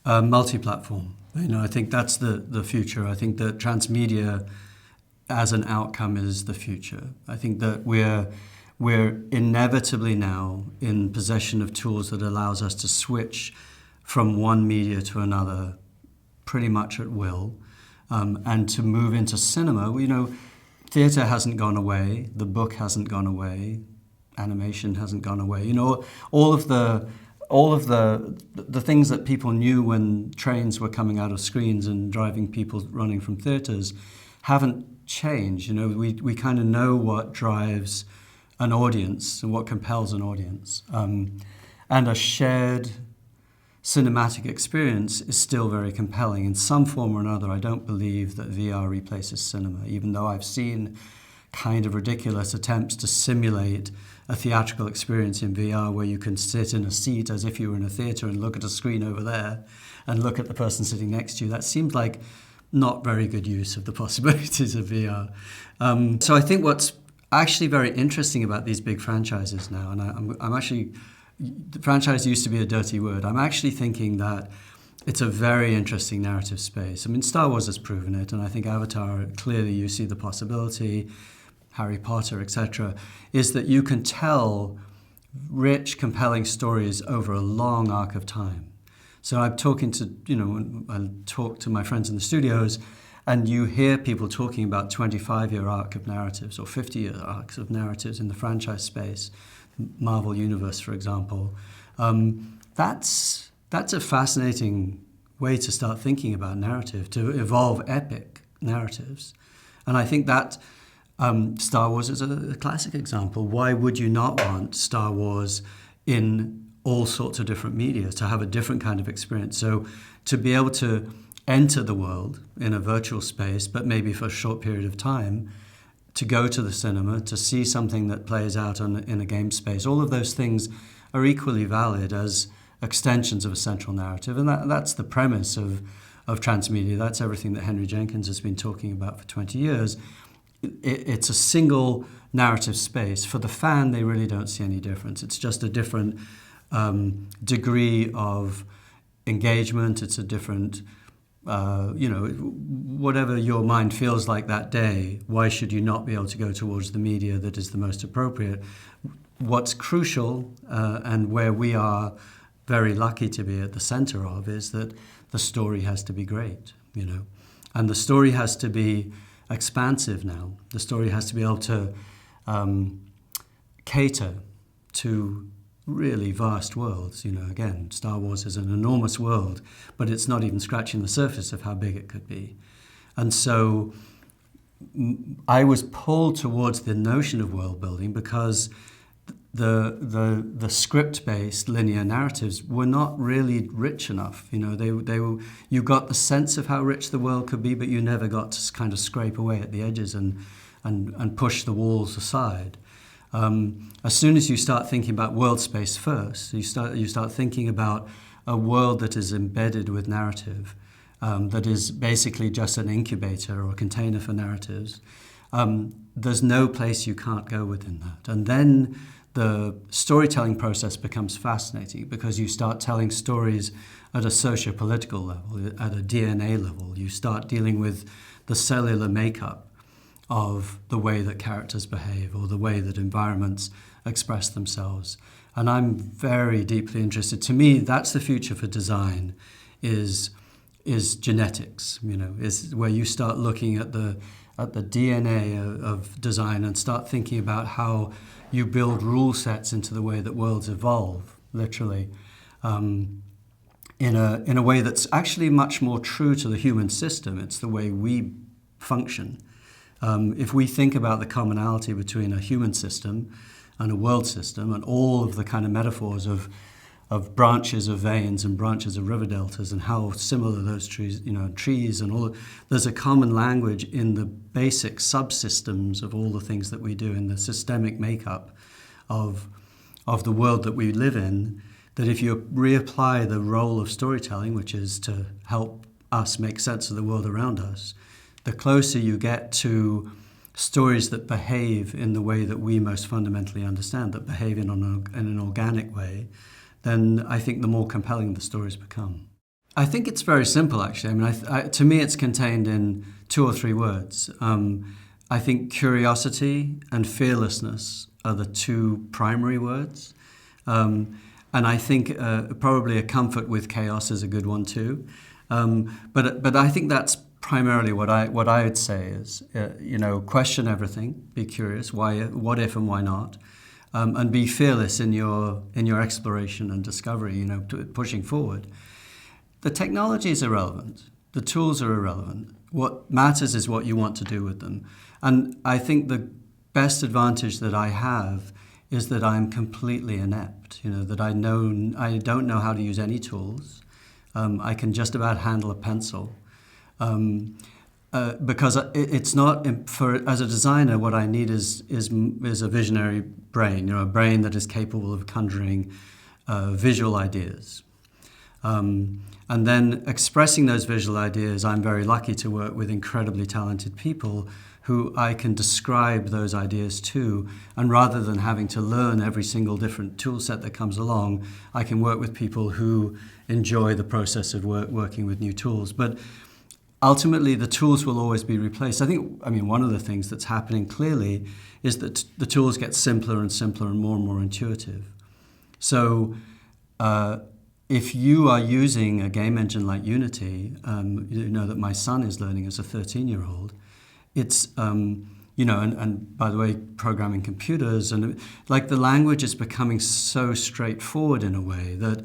Multi-platform. I think that's the future. I think that transmedia as an outcome is the future. I think that we're inevitably now in possession of tools that allows us to switch from one media to another pretty much at will, and to move into cinema. Theatre hasn't gone away, the book hasn't gone away, animation hasn't gone away. All of the things that people knew when trains were coming out of screens and driving people running from theatres haven't changed. We kind of know what drives an audience and what compels an audience. And a shared cinematic experience is still very compelling. In some form or another, I don't believe that VR replaces cinema, even though I've seen kind of ridiculous attempts to simulate a theatrical experience in VR where you can sit in a seat as if you were in a theatre and look at a screen over there and look at the person sitting next to you. That seemed like not very good use of the possibilities of VR. So I think what's actually very interesting about these big franchises now, and I'm actually, the franchise used to be a dirty word. I'm actually thinking that it's a very interesting narrative space. Star Wars has proven it, and I think Avatar, clearly you see the possibility, Harry Potter, etc., is that you can tell rich, compelling stories over a long arc of time. So I'm talking to, I talk to my friends in the studios, and you hear people talking about 25-year arc of narratives or 50-year arcs of narratives in the franchise space, Marvel Universe, for example. That's a fascinating way to start thinking about narrative, to evolve epic narratives. And I think that Star Wars is a classic example. Why would you not want Star Wars in all sorts of different media, to have a different kind of experience? So to be able to enter the world in a virtual space, but maybe for a short period of time, to go to the cinema, to see something that plays out in a game space, all of those things are equally valid as extensions of a central narrative. And that's the premise of transmedia. That's everything that Henry Jenkins has been talking about for 20 years. It's a single narrative space. For the fan, they really don't see any difference. It's just a different degree of engagement. It's a different, whatever your mind feels like that day, why should you not be able to go towards the media that is the most appropriate? What's crucial, and where we are very lucky to be at the center of, is that the story has to be great, and the story has to be expansive now. The story has to be able to cater to really vast worlds. Again, Star Wars is an enormous world, but it's not even scratching the surface of how big it could be. And so I was pulled towards the notion of world building because the script-based linear narratives were not really rich enough. You got the sense of how rich the world could be, but you never got to kind of scrape away at the edges and push the walls aside. As soon as you start thinking about world space first, you start thinking about a world that is embedded with narrative, that is basically just an incubator or a container for narratives. There's no place you can't go within that. And then the storytelling process becomes fascinating because you start telling stories at a socio-political level, at a DNA level. You start dealing with the cellular makeup of the way that characters behave or the way that environments express themselves. And I'm very deeply interested. To me, that's the future for design, is genetics, is where you start looking at the DNA of design and start thinking about how you build rule sets into the way that worlds evolve, literally, in a way that's actually much more true to the human system. It's the way we function. If we think about the commonality between a human system and a world system and all of the kind of metaphors of branches of veins and branches of river deltas and how similar those trees, trees and all, there's a common language in the basic subsystems of all the things that we do in the systemic makeup of the world that we live in, that if you reapply the role of storytelling, which is to help us make sense of the world around us, the closer you get to stories that behave in the way that we most fundamentally understand, that behave in an organic way, then I think the more compelling the stories become. I think it's very simple, actually. I mean, to me, it's contained in 2 or 3 words. I think curiosity and fearlessness are the 2 primary words. And I think probably a comfort with chaos is a good one too. But I think that's primarily what I would say is, question everything, be curious, why, what if, and why not, and be fearless in your exploration and discovery. Pushing forward. The technology is irrelevant. The tools are irrelevant. What matters is what you want to do with them. And I think the best advantage that I have is that I'm completely inept. That I don't know how to use any tools. I can just about handle a pencil. Because it's not as a designer, what I need is a visionary brain, a brain that is capable of conjuring visual ideas. And then expressing those visual ideas, I'm very lucky to work with incredibly talented people who I can describe those ideas to. And rather than having to learn every single different tool set that comes along, I can work with people who enjoy the process of working with new tools. But ultimately, the tools will always be replaced. One of the things that's happening clearly is that the tools get simpler and simpler and more intuitive. So if you are using a game engine like Unity, that my son is learning as a 13-year-old, it's, and by the way, programming computers, and the language is becoming so straightforward in a way that,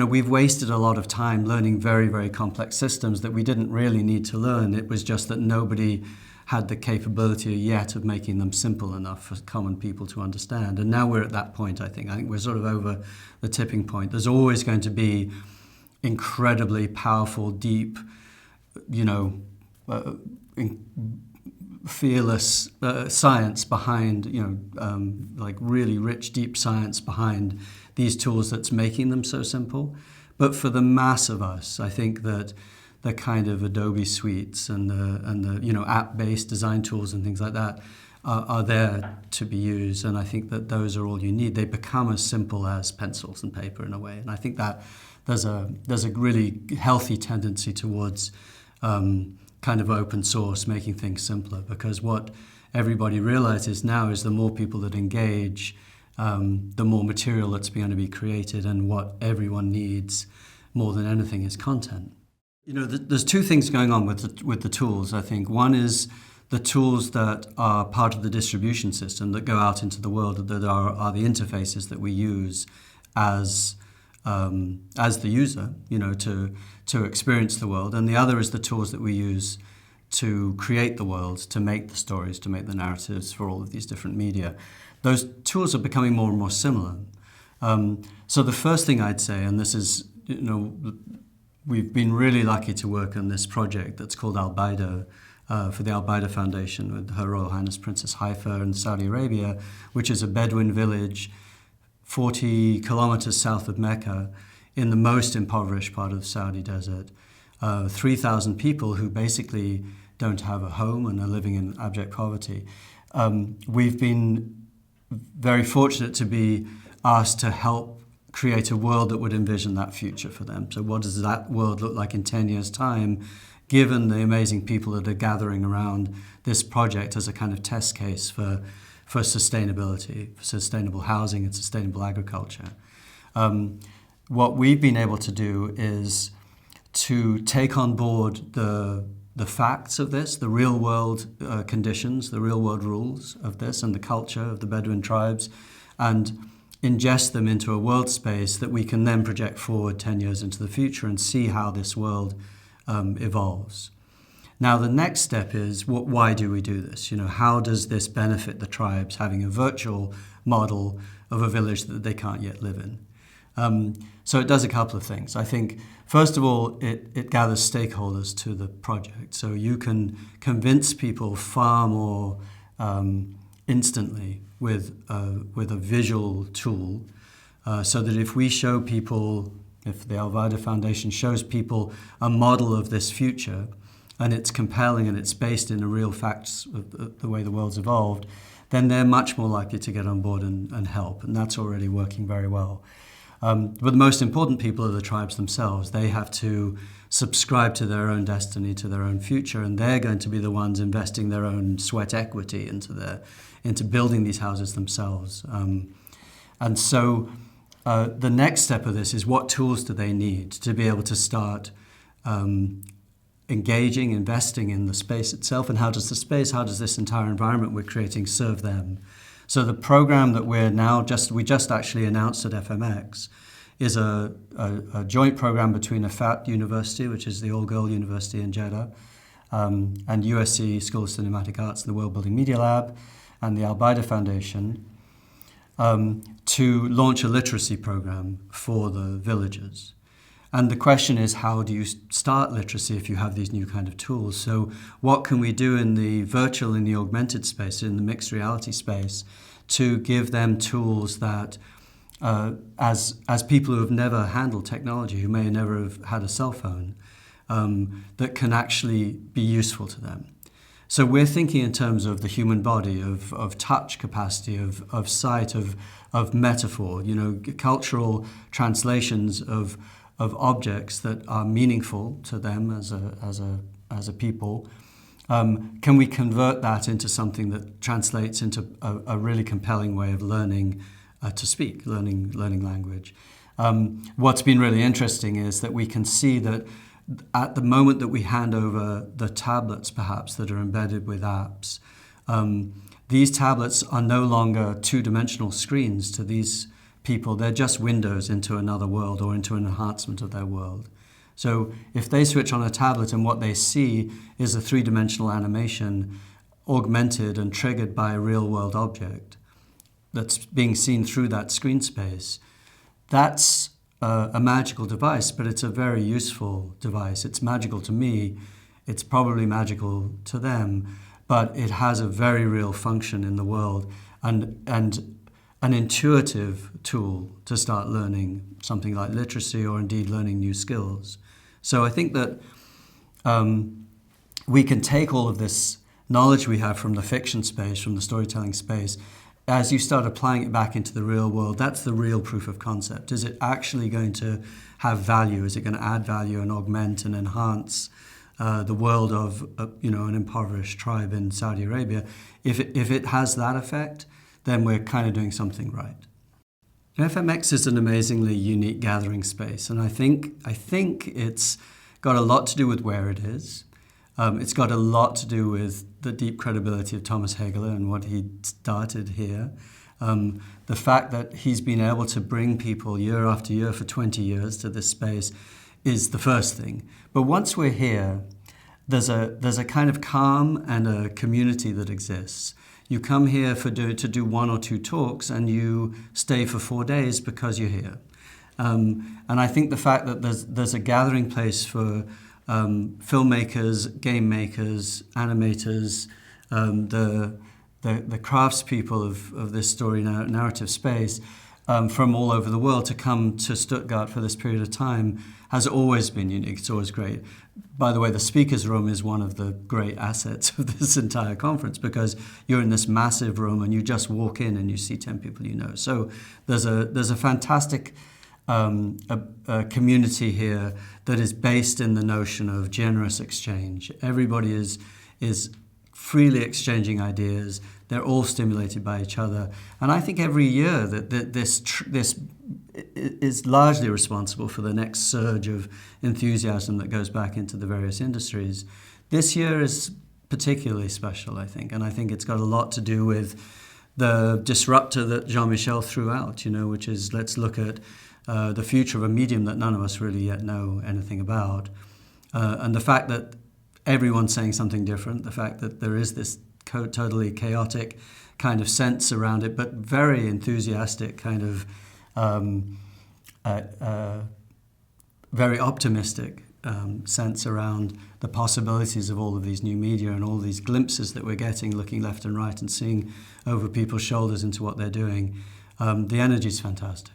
we've wasted a lot of time learning very, very complex systems that we didn't really need to learn. It was just that nobody had the capability yet of making them simple enough for common people to understand. And now we're at that point, I think. I think we're sort of over the tipping point. There's always going to be incredibly powerful, deep, fearless science behind, really rich, deep science behind these tools that's making them so simple. But for the mass of us, I think that the kind of Adobe suites and the app-based design tools and things like that are there to be used. And I think that those are all you need. They become as simple as pencils and paper in a way. And I think that there's a really healthy tendency towards kind of open source, making things simpler, because what everybody realizes now is the more people that engage, the more material that's going to be created, and what everyone needs more than anything is content. There's 2 things going on with the tools, I think. One is the tools that are part of the distribution system that go out into the world, that are the interfaces that we use as the user, to experience the world. And the other is the tools that we use to create the world, to make the stories, to make the narratives for all of these different media. Those tools are becoming more and more similar. So the first thing I'd say, and this is, we've been really lucky to work on this project that's called Al-Baida, for the Al-Baida Foundation with Her Royal Highness Princess Haifa in Saudi Arabia, which is a Bedouin village 40 kilometers south of Mecca in the most impoverished part of the Saudi desert. 3,000 people who basically don't have a home and are living in abject poverty. We've been very fortunate to be asked to help create a world that would envision that future for them. So what does that world look like in 10 years' time, given the amazing people that are gathering around this project as a kind of test case for sustainability, for sustainable housing and sustainable agriculture. What we've been able to do is to take on board the facts of this, the real world conditions, the real world rules of this and the culture of the Bedouin tribes, and ingest them into a world space that we can then project forward 10 years into the future and see how this world evolves. Now, the next step is, why do we do this? How does this benefit the tribes having a virtual model of a village that they can't yet live in? So it does a couple of things. I think, first of all, it gathers stakeholders to the project. So you can convince people far more instantly with a visual tool, so that if we show people, if the Al-Baida Foundation shows people a model of this future, and it's compelling and it's based in the real facts of the way the world's evolved, then they're much more likely to get on board and help. And that's already working very well. But the most important people are the tribes themselves. They have to subscribe to their own destiny, to their own future, and they're going to be the ones investing their own sweat equity into building these houses themselves. And so the next step of this is, what tools do they need to be able to start engaging, investing in the space itself, and how does this entire environment we're creating serve them? So the program that we just actually announced at FMX is a joint program between Afat University, which is the all-girl university in Jeddah, and USC School of Cinematic Arts, the World Building Media Lab, and the Al Baida Foundation, to launch a literacy program for the villagers. And the question is, how do you start literacy if you have these new kind of tools? So what can we do in the virtual, in the augmented space, in the mixed reality space, to give them tools that, as people who have never handled technology, who may never have had a cell phone, that can actually be useful to them? So we're thinking in terms of the human body, of touch capacity, of sight, of metaphor, cultural translations of objects that are meaningful to them as a people. Can we convert that into something that translates into a really compelling way of learning to speak, learning language? What's been really interesting is that we can see that at the moment that we hand over the tablets, perhaps, that are embedded with apps, these tablets are no longer two-dimensional screens to these people. They're just windows into another world or into an enhancement of their world. So if they switch on a tablet and what they see is a three-dimensional animation augmented and triggered by a real-world object that's being seen through that screen space, that's a magical device, but it's a very useful device. It's magical to me. It's probably magical to them, but it has a very real function in the world, and an intuitive tool to start learning something like literacy, or indeed learning new skills. So I think that we can take all of this knowledge we have from the fiction space, from the storytelling space, as you start applying it back into the real world. That's the real proof of concept. Is it actually going to have value? Is it going to add value and augment and enhance the world of an impoverished tribe in Saudi Arabia? If it has that effect, then we're kind of doing something right. FMX is an amazingly unique gathering space, and I think it's got a lot to do with where it is. It's got a lot to do with the deep credibility of Thomas Hageler and what he started here. The fact that he's been able to bring people year after year for 20 years to this space is the first thing. But once we're here, there's a kind of calm and a community that exists. You come here to do one or two talks, and you stay for 4 days because you're here. And I think the fact that there's a gathering place for filmmakers, game makers, animators, the craftspeople of this story narrative space from all over the world to come to Stuttgart for this period of time has always been unique. It's always great. By the way, the speaker's room is one of the great assets of this entire conference, because you're in this massive room and you just walk in and you see 10 people you know. So there's a fantastic a community here that is based in the notion of generous exchange. Everybody is freely exchanging ideas. They're all stimulated by each other. And I think every year that this is largely responsible for the next surge of enthusiasm that goes back into the various industries. This year is particularly special, I think, and I think it's got a lot to do with the disruptor that Jean-Michel threw out, which is, let's look at the future of a medium that none of us really yet know anything about. And the fact that everyone's saying something different, the fact that there is this totally chaotic kind of sense around it, but very enthusiastic kind of very optimistic sense around the possibilities of all of these new media and all these glimpses that we're getting, looking left and right and seeing over people's shoulders into what they're doing. The energy is fantastic.